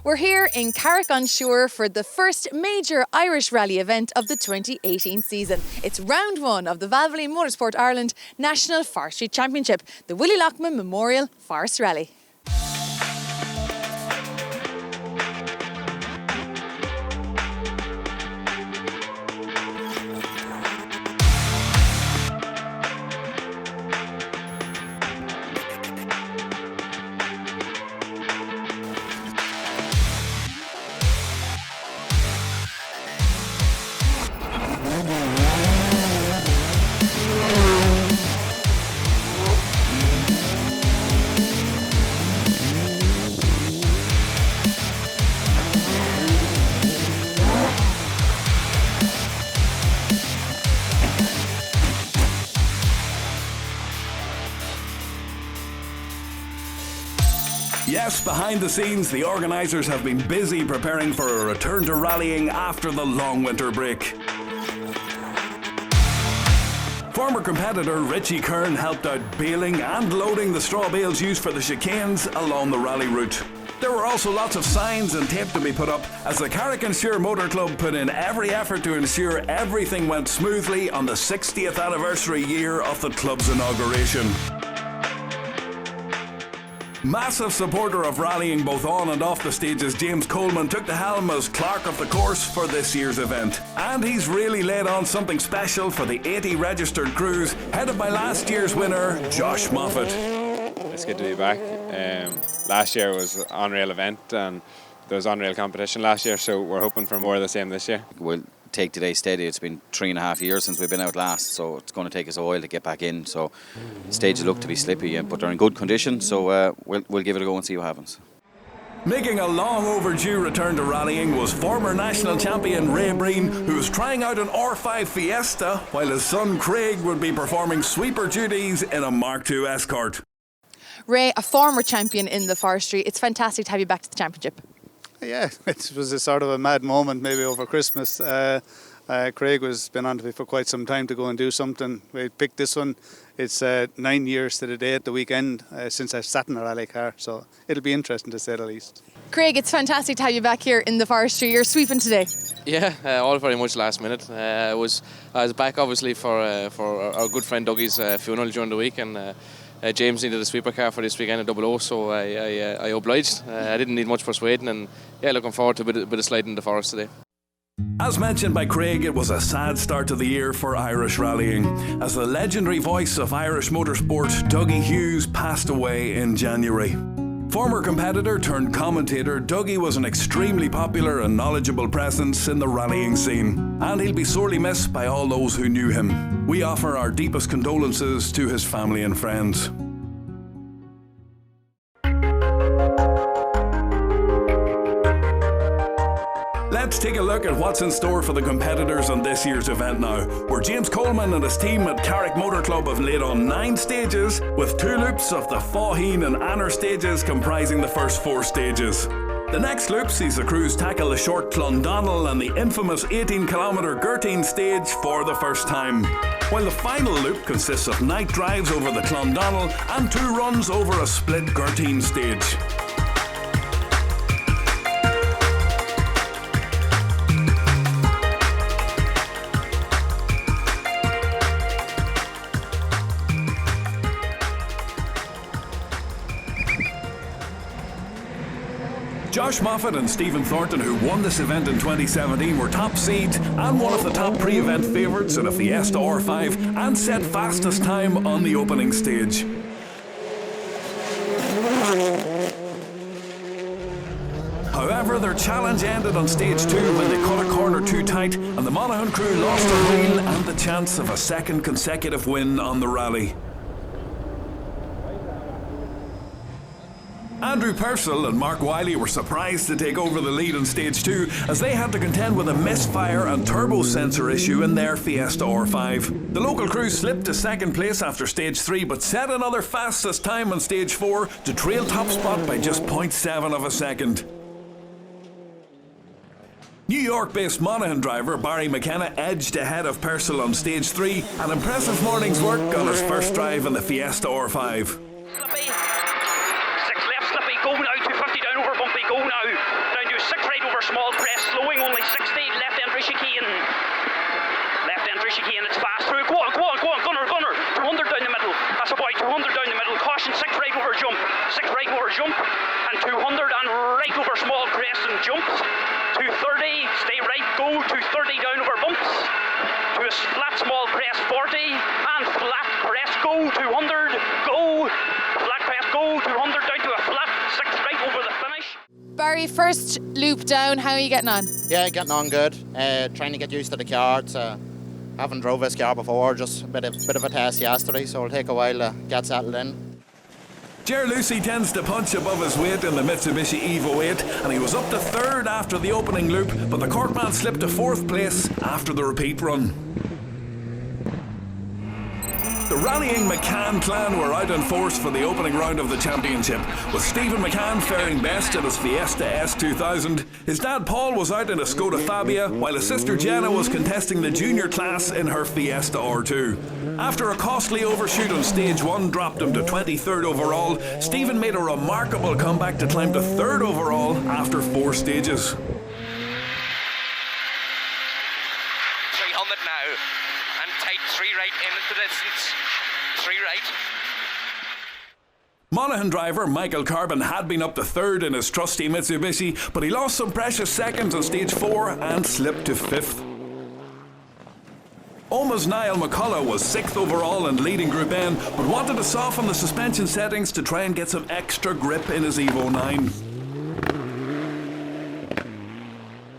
We're here in Carrick on Suir for the first major Irish rally event of the 2018 season. It's round one of the Valvoline Motorsport Ireland National Forestry Championship, the Willie Lockman Memorial Forest Rally. Yes, behind the scenes, the organisers have been busy preparing for a return to rallying after the long winter break. Former competitor Richie Kern helped out baling and loading the straw bales used for the chicanes along the rally route. There were also lots of signs and tape to be put up as the Carrick and Suir Motor Club put in every effort to ensure everything went smoothly on the 60th anniversary year of the club's inauguration. Massive supporter of rallying both on and off the stages, James Coleman took the helm as clerk of the course for this year's event. And he's really laid on something special for the 80 registered crews, headed by last year's winner, Josh Moffat. It's good to be back. Last year was an unreal event and there was unreal competition last year, so we're hoping for more of the same this year. We'll take today steady. It's been 3.5 years since we've been out last, so it's going to take us a while to get back in. So stages look to be slippy, but they're in good condition, so we'll give it a go and see what happens. Making a long overdue return to rallying was former national champion Ray Breen, who was trying out an R5 Fiesta while his son Craig would be performing sweeper duties in a Mark II Escort. Ray, a former champion in the forestry, it's fantastic to have you back to the championship. Yeah, it was a sort of a mad moment maybe over Christmas. Craig has been on to me for quite some time to go and do something. We picked this one. It's 9 years to the day at the weekend since I've sat in a rally car, so it'll be interesting to say the least. Craig, it's fantastic to have you back here in the forestry. You're sweeping today. Yeah, all very much last minute. I was back obviously for our good friend Dougie's funeral during the week, and James needed a sweeper car for this weekend at 00, so I obliged. I didn't need much persuading, and yeah, looking forward to a bit of sliding in the forest today. As mentioned by Craig, it was a sad start to the year for Irish rallying, as the legendary voice of Irish motorsport, Dougie Hughes, passed away in January. Former competitor turned commentator, Dougie was an extremely popular and knowledgeable presence in the rallying scene, and he'll be sorely missed by all those who knew him. We offer our deepest condolences to his family and friends. Let's take a look at what's in store for the competitors on this year's event now, where James Coleman and his team at Carrick Motor Club have laid on 9 stages, with 2 loops of the Faugheen and Anner stages comprising the first 4 stages. The next loop sees the crews tackle the short Clondonald and the infamous 18km Gertine stage for the first time, while the final loop consists of night drives over the Clondonald and 2 runs over a split Gertine stage. Josh Moffat and Stephen Thornton, who won this event in 2017, were top seeds and one of the top pre-event favourites in a Fiesta R5 and set fastest time on the opening stage. However, their challenge ended on stage 2 when they cut a corner too tight and the Monaghan crew lost their wheel and the chance of a second consecutive win on the rally. Andrew Purcell and Mark Wiley were surprised to take over the lead in stage 2 as they had to contend with a misfire and turbo sensor issue in their Fiesta R5. The local crew slipped to second place after stage 3 but set another fastest time on stage 4 to trail top spot by just 0.7 of a second. New York-based Monaghan driver Barry McKenna edged ahead of Purcell on stage 3, an impressive morning's work on his first drive in the Fiesta R5. Slippy. 6 left, Slippy, go now, 250 down over bumpy, go now. Down then Trisha Kane, it's fast through. Go on, Gunner, 200 down the middle. That's a boy, 200 down the middle. Caution, 6 right over jump, and 200 and right over small crest and jumps. 230, stay right, go, 230 down over bumps. To a flat small crest 40, and flat crest go, 200, go, flat crest go, 200 down to a flat 6 right over the finish. Barry, first loop down, how are you getting on? Yeah, getting on good. Trying to get used to the car. Haven't drove this car before, just a bit of a test yesterday, so it'll take a while to get settled in. Ger Lucy tends to punch above his weight in the Mitsubishi Evo 8, and he was up to 3rd after the opening loop, but the Cork man slipped to 4th place after the repeat run. The rallying McCann clan were out in force for the opening round of the championship, with Stephen McCann faring best in his Fiesta S2000. His dad Paul was out in a Skoda Fabia, while his sister Jenna was contesting the junior class in her Fiesta R2. After a costly overshoot on stage 1 dropped him to 23rd overall, Stephen made a remarkable comeback to climb to 3rd overall after 4 stages. 300 now, and tight 3 right into the distance. 3 right. Monaghan driver Michael Carbon had been up to 3rd in his trusty Mitsubishi, but he lost some precious seconds on stage 4 and slipped to 5th. Oma's Niall McCullough was 6th overall and leading Group N, but wanted to soften the suspension settings to try and get some extra grip in his Evo 9.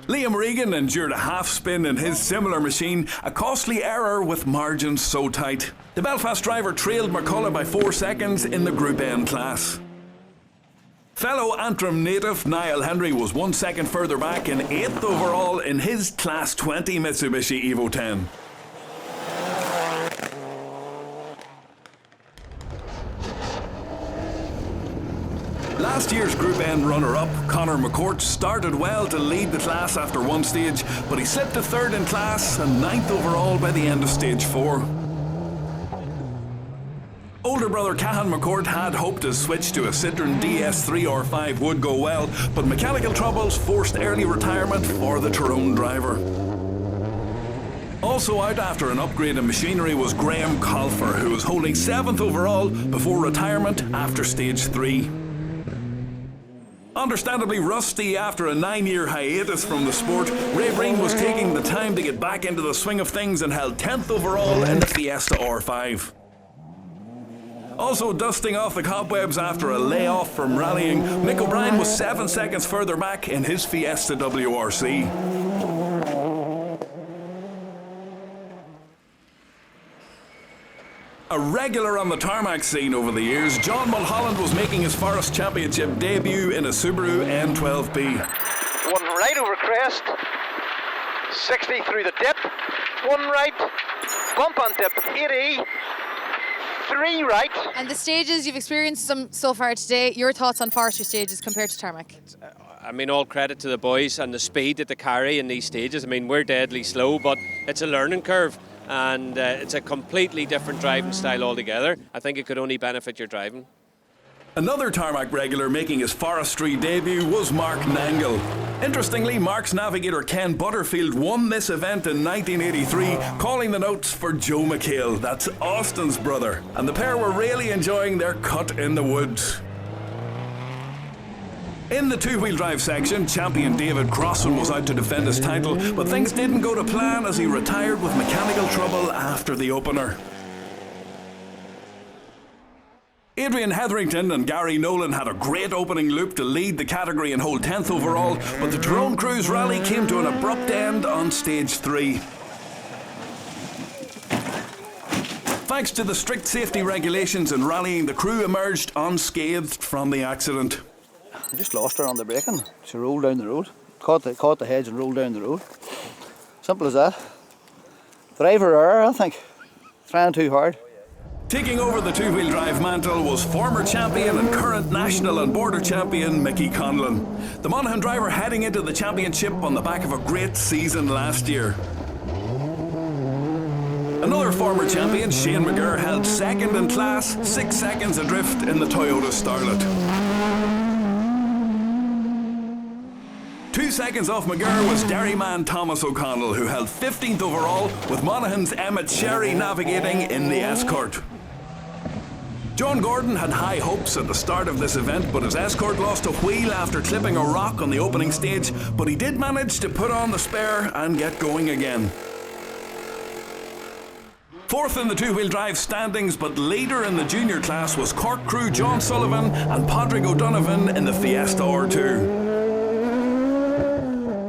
Liam Regan endured a half spin in his similar machine, a costly error with margins so tight. The Belfast driver trailed McCullough by 4 seconds in the Group N class. Fellow Antrim native Niall Henry was 1 second further back in 8th overall in his Class 20 Mitsubishi Evo 10. Last year's Group N runner-up, Conor McCourt, started well to lead the class after 1 stage, but he slipped to 3rd in class and 9th overall by the end of stage 4. Older brother Cahan McCourt had hoped his switch to a Citroen DS3 R5 would go well, but mechanical troubles forced early retirement for the Tyrone driver. Also out after an upgrade in machinery was Graham Colfer, who was holding 7th overall before retirement after stage 3. Understandably rusty after a 9-year hiatus from the sport, Ray Breen was taking the time to get back into the swing of things and held 10th overall in the Fiesta R5. Also dusting off the cobwebs after a layoff from rallying, Mick O'Brien was 7 seconds further back in his Fiesta WRC. A regular on the tarmac scene over the years, John Mulholland was making his Forest Championship debut in a Subaru N12B. 1 right over crest, 60 through the dip, 1 right, bump on dip, 80, 3 right. And the stages, you've experienced them so far today. Your thoughts on forestry stages compared to tarmac? I mean, all credit to the boys and the speed that they carry in these stages. I mean, we're deadly slow, but it's a learning curve. And it's a completely different driving style altogether. I think it could only benefit your driving. Another tarmac regular making his forestry debut was Mark Nangle. Interestingly, Mark's navigator Ken Butterfield won this event in 1983, calling the notes for Joe McHale, that's Austin's brother, and the pair were really enjoying their cut in the woods. In the 2-wheel drive section, champion David Crossan was out to defend his title, but things didn't go to plan as he retired with mechanical trouble after the opener. Adrian Hetherington and Gary Nolan had a great opening loop to lead the category and hold 10th overall, but the Tyrone Cruise Rally came to an abrupt end on stage 3. Thanks to the strict safety regulations in rallying, the crew emerged unscathed from the accident. I just lost her on the braking. She rolled down the road, caught the hedge and rolled down the road. Simple as that. Driver error, I think. Trying too hard. Taking over the 2-wheel drive mantle was former champion and current national and border champion Mickey Conlon. The Monaghan driver heading into the championship on the back of a great season last year. Another former champion, Shane McGurr, held 2nd in class, 6 seconds adrift in the Toyota Starlet. 2 seconds off McGurr was Derryman Thomas O'Connell, who held 15th overall, with Monaghan's Emmett Sherry navigating in the escort. John Gordon had high hopes at the start of this event, but his escort lost a wheel after clipping a rock on the opening stage, but he did manage to put on the spare and get going again. Fourth in the two-wheel drive standings, but leader in the junior class was Cork crew John Sullivan and Padraig O'Donovan in the Fiesta R2.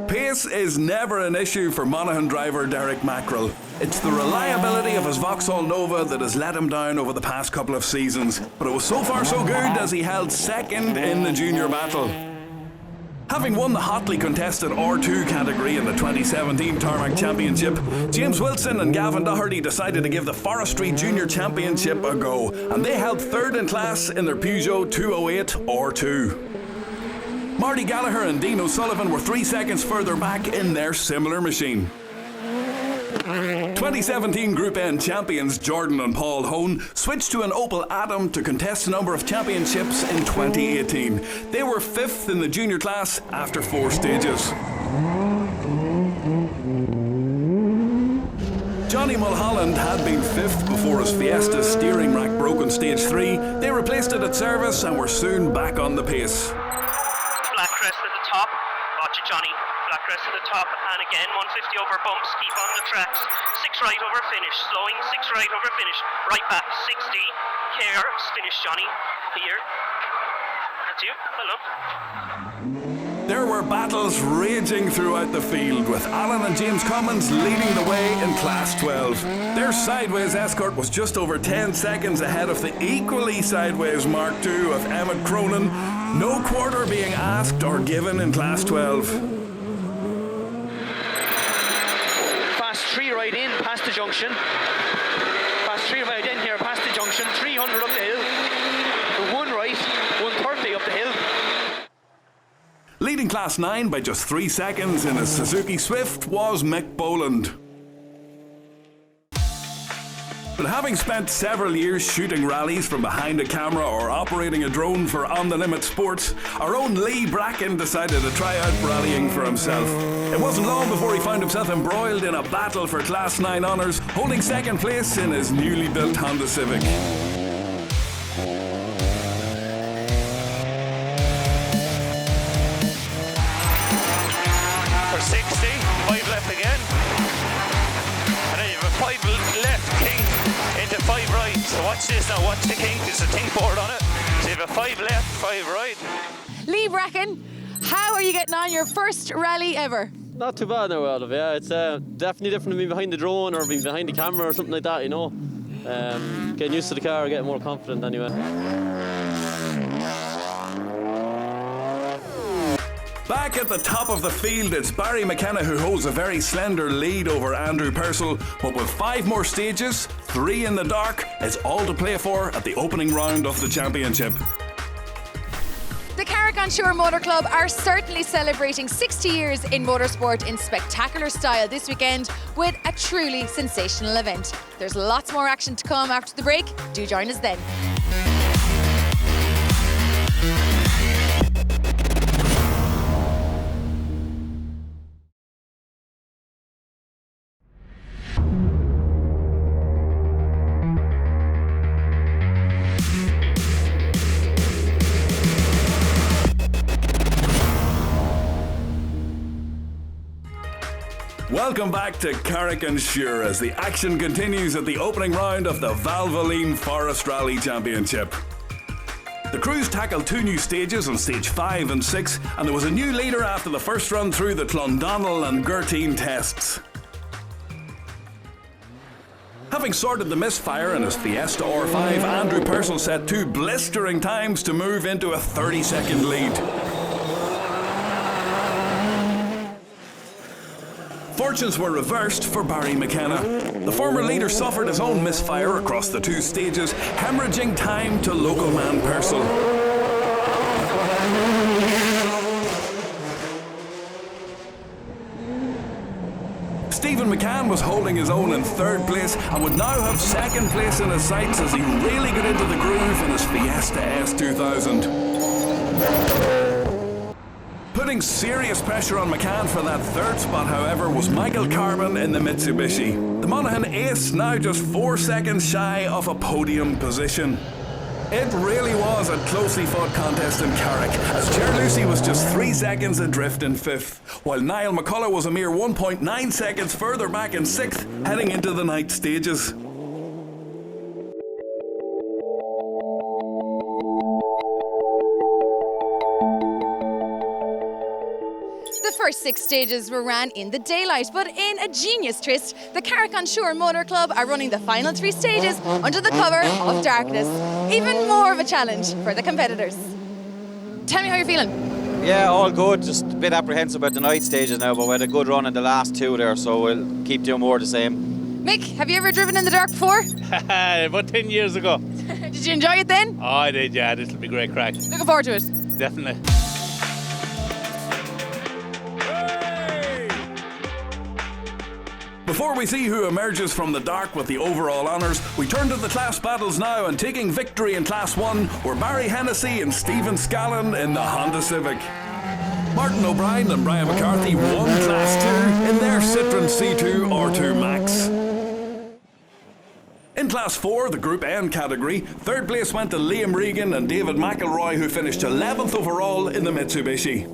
Pace is never an issue for Monaghan driver Derek Mackerel. It's the reliability of his Vauxhall Nova that has let him down over the past couple of seasons, but it was so far so good as he held second in the junior battle. Having won the hotly contested R2 category in the 2017 Tarmac Championship, James Wilson and Gavin Doherty decided to give the Forestry Junior Championship a go, and they held third in class in their Peugeot 208 R2. Marty Gallagher and Dean O'Sullivan were 3 seconds further back in their similar machine. 2017 Group N champions Jordan and Paul Hone switched to an Opel Adam to contest a number of championships in 2018. They were 5th in the junior class after 4 stages. Johnny Mulholland had been 5th before his Fiesta's steering rack broke on stage 3. They replaced it at service and were soon back on the pace. Black crest at the top. Watch it, Johnny. Black crest at the top, and again 150 over bumps, keep on the tracks. 6 right over finish, slowing, 6 right over finish, right back, 60, care, finish Johnny, here. That's you, well done. There were battles raging throughout the field, with Alan and James Commons leading the way in Class 12. Their sideways escort was just over 10 seconds ahead of the equally sideways Mark II of Emmett Cronin. No quarter being asked or given in Class 12. Fast 3 right in, past the junction. Fast 3 right in here, past the junction. 300 up the hill. 1 right, 130 up the hill. Leading Class 9 by just 3 seconds in a Suzuki Swift was Mick Boland. But having spent several years shooting rallies from behind a camera or operating a drone for On The Limit Sports, our own Lee Bracken decided to try out rallying for himself. It wasn't long before he found himself embroiled in a battle for Class 9 honours, holding second place in his newly built Honda Civic. For 60, 5 left again. And then you have a 5 left kink into 5 right. So watch this now, watch the kink, there's a think board on it. So you have a 5 left, 5 right. Lee Bracken, how are you getting on your first rally ever? Not too bad now, Olive, yeah. It's definitely different than being behind the drone or being behind the camera or something like that, you know. Getting used to the car, getting more confident anyway. Back at the top of the field, it's Barry McKenna who holds a very slender lead over Andrew Purcell, but with 5 more stages, 3 in the dark, it's all to play for at the opening round of the championship. The Carrick on Suir Motor Club are certainly celebrating 60 years in motorsport in spectacular style this weekend with a truly sensational event. There's lots more action to come after the break. Do join us then. Welcome back to Carrick and Suir as the action continues at the opening round of the Valvoline Forest Rally Championship. The crews tackled 2 new stages on stage 5 and 6, and there was a new leader after the first run through the Clondonald and Gertine tests. Having sorted the misfire in his Fiesta R5, Andrew Purcell set 2 blistering times to move into a 30-second lead. Fortunes were reversed for Barry McKenna. The former leader suffered his own misfire across the 2 stages, hemorrhaging time to local man Purcell. Stephen McCann was holding his own in 3rd place and would now have 2nd place in his sights as he really got into the groove in his Fiesta S2000. Putting serious pressure on McCann for that third spot, however, was Michael Carbon in the Mitsubishi. The Monaghan ace now just 4 seconds shy of a podium position. It really was a closely fought contest in Carrick, as Ger Lucy was just 3 seconds adrift in 5th, while Niall McCullough was a mere 1.9 seconds further back in 6th, heading into the night stages. The first 6 stages were ran in the daylight, but in a genius twist, the Carrick on Suir Motor Club are running the final 3 stages under the cover of darkness. Even more of a challenge for the competitors. Tell me how you're feeling. Yeah, all good. Just a bit apprehensive about the night stages now, but we had a good run in the last 2 there, so we'll keep doing more of the same. Mick, have you ever driven in the dark before? About 10 years ago. Did you enjoy it then? Oh, I did, yeah. This will be great crack. Looking forward to it. Definitely. Before we see who emerges from the dark with the overall honours, we turn to the class battles now, and taking victory in Class 1 were Barry Hennessy and Stephen Scallon in the Honda Civic. Martin O'Brien and Brian McCarthy won Class 2 in their Citroen C2 R2 Max. In Class 4, the Group N category, 3rd place went to Liam Regan and David McElroy, who finished 11th overall in the Mitsubishi.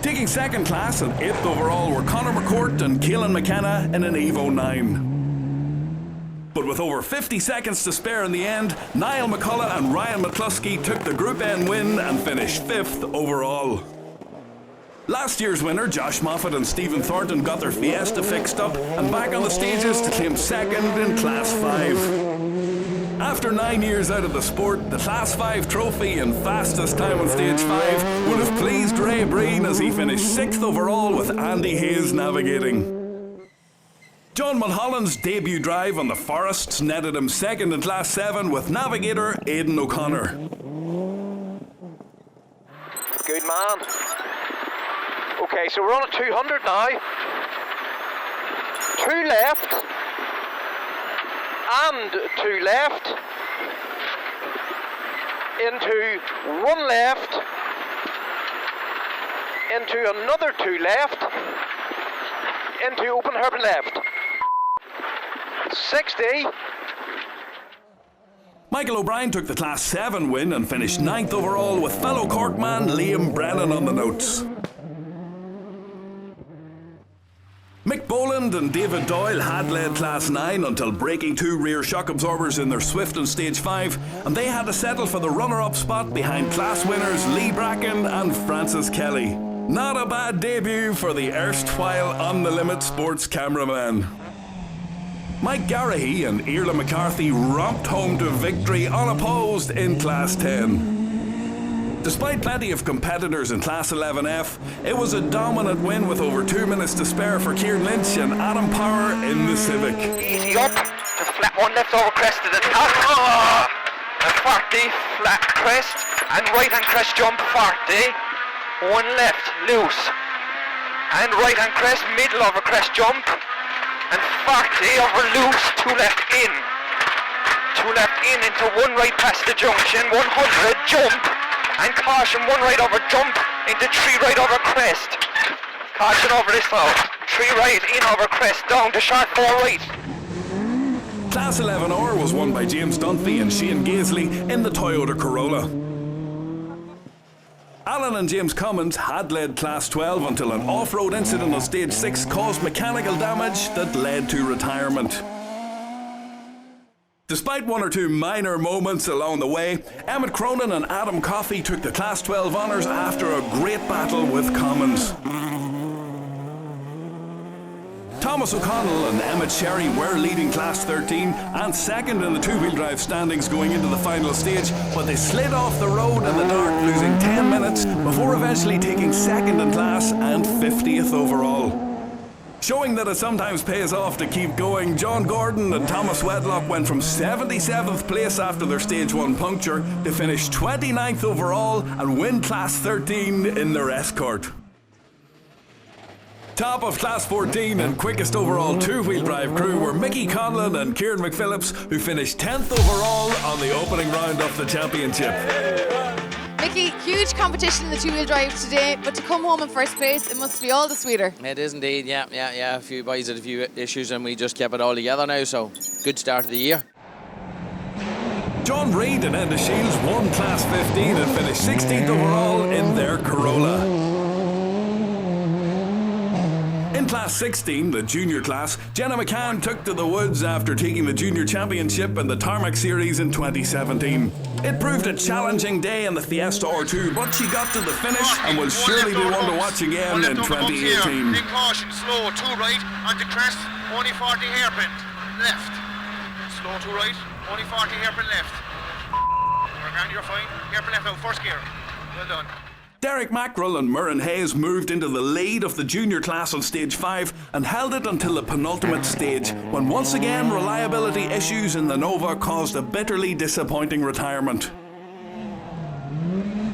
Taking 2nd class and 8th overall were Conor McCourt and Caelan McKenna in an Evo 9. But with over 50 seconds to spare in the end, Niall McCullough and Ryan McCluskey took the Group N win and finished 5th overall. Last year's winner, Josh Moffat and Stephen Thornton, got their Fiesta fixed up and back on the stages to claim 2nd in Class 5. After 9 years out of the sport, the Class 5 trophy and fastest time on Stage 5 would have pleased Ray Breen as he finished 6th overall with Andy Hayes navigating. John Mulholland's debut drive on the Forests netted him 2nd in Class 7 with navigator Aidan O'Connor. Good man. Okay, so we're on at 200 now. 2 left. And 2 left. Into 1 left. Into another 2 left. Into open hairpin left. 60. Michael O'Brien took the Class 7 win and finished 9th overall with fellow Corkman Liam Brennan on the notes. Mick Boland and David Doyle had led Class 9 until breaking 2 rear shock absorbers in their Swift on Stage 5, and they had to settle for the runner-up spot behind class winners Lee Bracken and Francis Kelly. Not a bad debut for the erstwhile On The Limit sports cameraman. Mike Garrahy and Iarla McCarthy romped home to victory unopposed in Class 10. Despite plenty of competitors in Class 11F, it was a dominant win with over 2 minutes to spare for Kieran Lynch and Adam Power in the Civic. Easy up, just flat 1 left over crest to the top. Oh, a 40 flat crest and right hand crest jump 40. 1 left loose and right hand crest middle over crest jump and 40 over loose 2 left in. 2 left in into 1 right past the junction. 100 jump. And caution 1 right over jump into 3 right over crest. Caution over this now. 3 right in over crest down to sharp 4 right. Class 11R was won by James Dunphy and Shane Gaisley in the Toyota Corolla. Alan and James Cummins had led Class 12 until an off-road incident on Stage 6 caused mechanical damage that led to retirement. Despite 1 or 2 minor moments along the way, Emmett Cronin and Adam Coffey took the Class 12 honours after a great battle with Commons. Thomas O'Connell and Emmett Sherry were leading Class 13 and 2nd in the 2-wheel drive standings going into the final stage, but they slid off the road in the dark, losing 10 minutes before eventually taking 2nd in class and 50th overall. Showing that it sometimes pays off to keep going, John Gordon and Thomas Wedlock went from 77th place after their Stage 1 puncture to finish 29th overall and win Class 13 in their Escort. Top of Class 14 and quickest overall 2-wheel drive crew were Mickey Conlon and Kieran McPhillips, who finished 10th overall on the opening round of the championship. Mick, Mikey, huge competition in the two-wheel drive today, but to come home in first place, it must be all the sweeter. It is indeed, yeah. A few boys had a few issues and we just kept it all together now, so good start of the year. John Reid and Enda Shields won Class 15 and finished 16th overall in their Corolla. In Class 16, the junior class, Jenna McCann took to the woods after taking the junior championship in the Tarmac Series in 2017. It proved a challenging day in the Fiesta R2, but she got to the finish and will surely be one to watch again in 2018. Big caution, slow, to right, onto crest, only 40 hairpin, left. Slow to right, only 40 hairpin left. You're fine, hairpin left out, first gear. Well done. Derek Mackerel and Murren Hayes moved into the lead of the junior class on stage 5 and held it until the penultimate stage, when once again reliability issues in the Nova caused a bitterly disappointing retirement.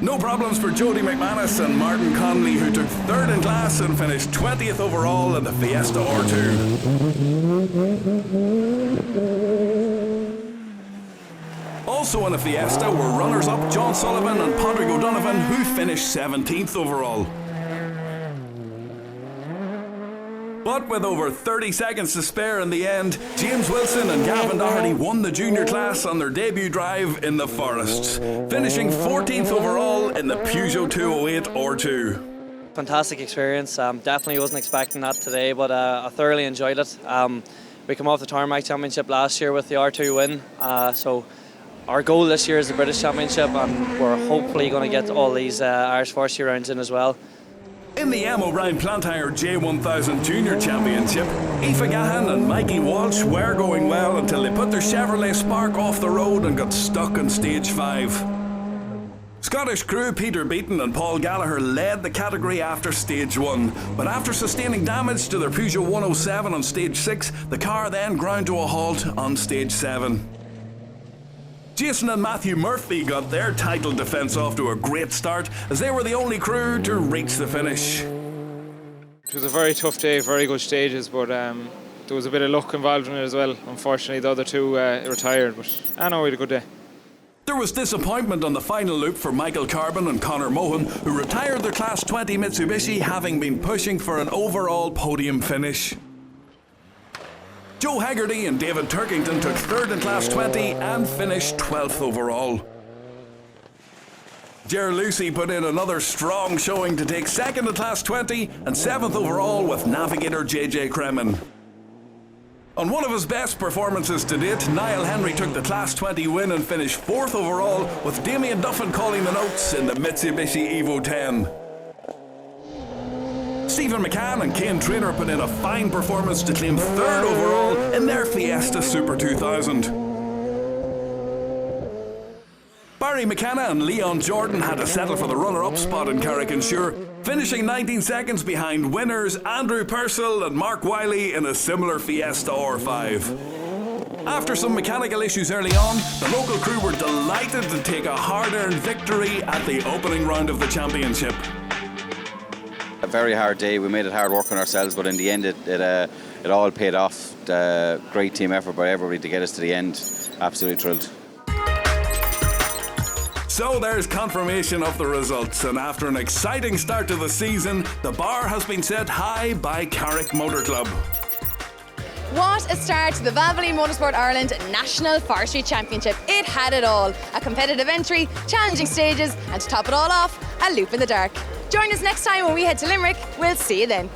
No problems for Jody McManus and Martin Conley, who took 3rd in class and finished 20th overall in the Fiesta R2. Also in the Fiesta were runners-up John Sullivan and Padraig O'Donovan, who finished 17th overall. But with over 30 seconds to spare in the end, James Wilson and Gavin Doherty won the junior class on their debut drive in the Forests, finishing 14th overall in the Peugeot 208 R2. Fantastic experience. Definitely wasn't expecting that today, but I thoroughly enjoyed it. We came off the Tarmac Championship last year with the R2 win, so our goal this year is the British Championship, and we're hopefully going to get all these Irish Forestry rounds in as well. In the M. O'Brien Plantire J1000 Junior Championship, Aoife Gahan and Mikey Walsh were going well until they put their Chevrolet Spark off the road and got stuck on stage 5. Scottish crew Peter Beaton and Paul Gallagher led the category after stage 1, but after sustaining damage to their Peugeot 107 on stage 6, the car then ground to a halt on stage 7. Jason and Matthew Murphy got their title defence off to a great start, as they were the only crew to reach the finish. It was a very tough day, very good stages, but there was a bit of luck involved in it as well. Unfortunately, the other two retired, but I know we had a good day. There was disappointment on the final loop for Michael Carbon and Conor Mohan, who retired their Class 20 Mitsubishi, having been pushing for an overall podium finish. Joe Haggerty and David Turkington took 3rd in Class 20 and finished 12th overall. Ger Lucy put in another strong showing to take 2nd in Class 20 and 7th overall with navigator JJ Kremen. On one of his best performances to date, Niall Henry took the Class 20 win and finished 4th overall, with Damien Duffin calling the notes in the Mitsubishi Evo 10. Stephen McCann and Kane Traynor put in a fine performance to claim 3rd overall in their Fiesta Super 2000. Barry McKenna and Leon Jordan had to settle for the runner-up spot in Carrick and Suir, finishing 19 seconds behind winners Andrew Purcell and Mark Wiley in a similar Fiesta R5. After some mechanical issues early on, the local crew were delighted to take a hard-earned victory at the opening round of the championship. A very hard day. We made it hard work on ourselves, but in the end it all paid off. Great team effort by everybody to get us to the end. Absolutely thrilled. So there's confirmation of the results, and after an exciting start to the season, the bar has been set high by Carrick Motor Club. What a start to the Valvoline Motorsport Ireland National Forestry Championship. It had it all. A competitive entry, challenging stages, and to top it all off, a loop in the dark. Join us next time when we head to Limerick. We'll see you then.